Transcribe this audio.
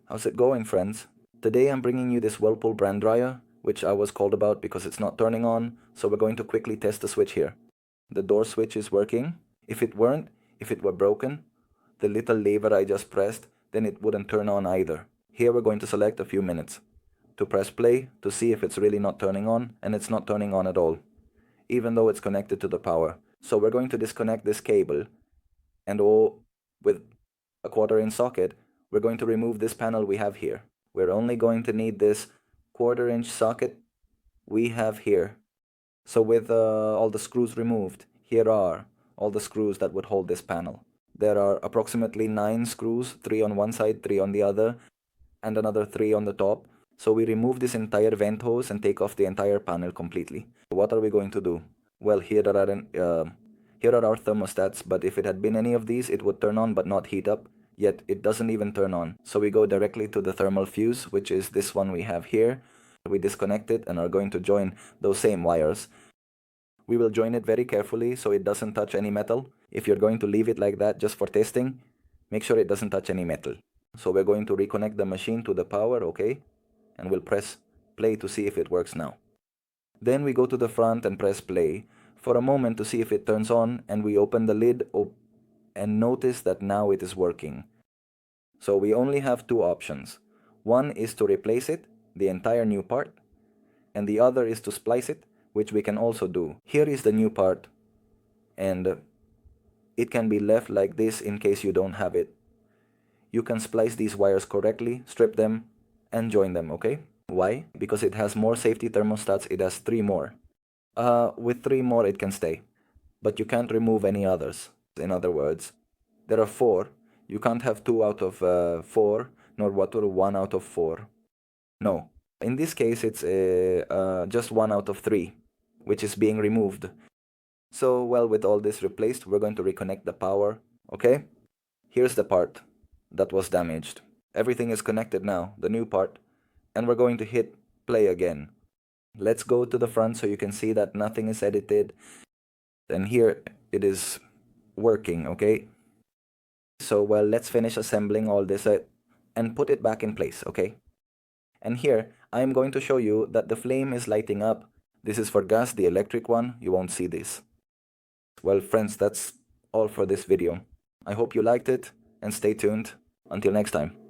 How's it going, friends? Today I'm bringing you this Whirlpool brand dryer, which I was called about because it's not turning on, so we're going to quickly test the switch here. The door switch is working. If it were broken, the little lever I just pressed, then it wouldn't turn on either. Here we're going to select a few minutes to press play to see if it's really not turning on, and it's not turning on at all, even though it's connected to the power. So we're going to disconnect this cable, and with a 1/4 inch socket, we're going to remove this panel we have here. We're only going to need this 1/4 inch socket we have here. So with all the screws removed, here are all the screws that would hold this panel. There are approximately 9 screws, 3 on one side, 3 on the other, and another 3 on the top. So we remove this entire vent hose and take off the entire panel completely. What are we going to do? Well, here are our thermostats, but if it had been any of these, it would turn on but not heat up, yet it doesn't even turn on. So we go directly to the thermal fuse, which is this one we have here. We disconnect it and are going to join those same wires. We will join it very carefully so it doesn't touch any metal. If you're going to leave it like that just for testing, make sure it doesn't touch any metal. So we're going to reconnect the machine to the power, okay? And we'll press play to see if it works now. Then we go to the front and press play for a moment to see if it turns on, and we open the lid and notice that now it is working. So we only have 2 options. One is to replace it, the entire new part, and the other is to splice it, which we can also do. Here is the new part, and it can be left like this in case you don't have it. You can splice these wires correctly, strip them, and join them, okay? Why? Because it has more safety thermostats. It has 3 more. With 3 more it can stay, but you can't remove any others. In other words, there are 4. You can't have 2 out of 4, nor 1 out of 4. No. In this case, it's just 1 out of 3, which is being removed. So, well, with all this replaced, we're going to reconnect the power, okay? Here's the part that was damaged. Everything is connected now, the new part, and we're going to hit play again. Let's go to the front so you can see that nothing is edited. And here it is working, okay? So, well, let's finish assembling all this and put it back in place, okay? And here, I'm going to show you that the flame is lighting up. This is for gas, the electric one. You won't see this. Well, friends, that's all for this video. I hope you liked it, and stay tuned. Until next time.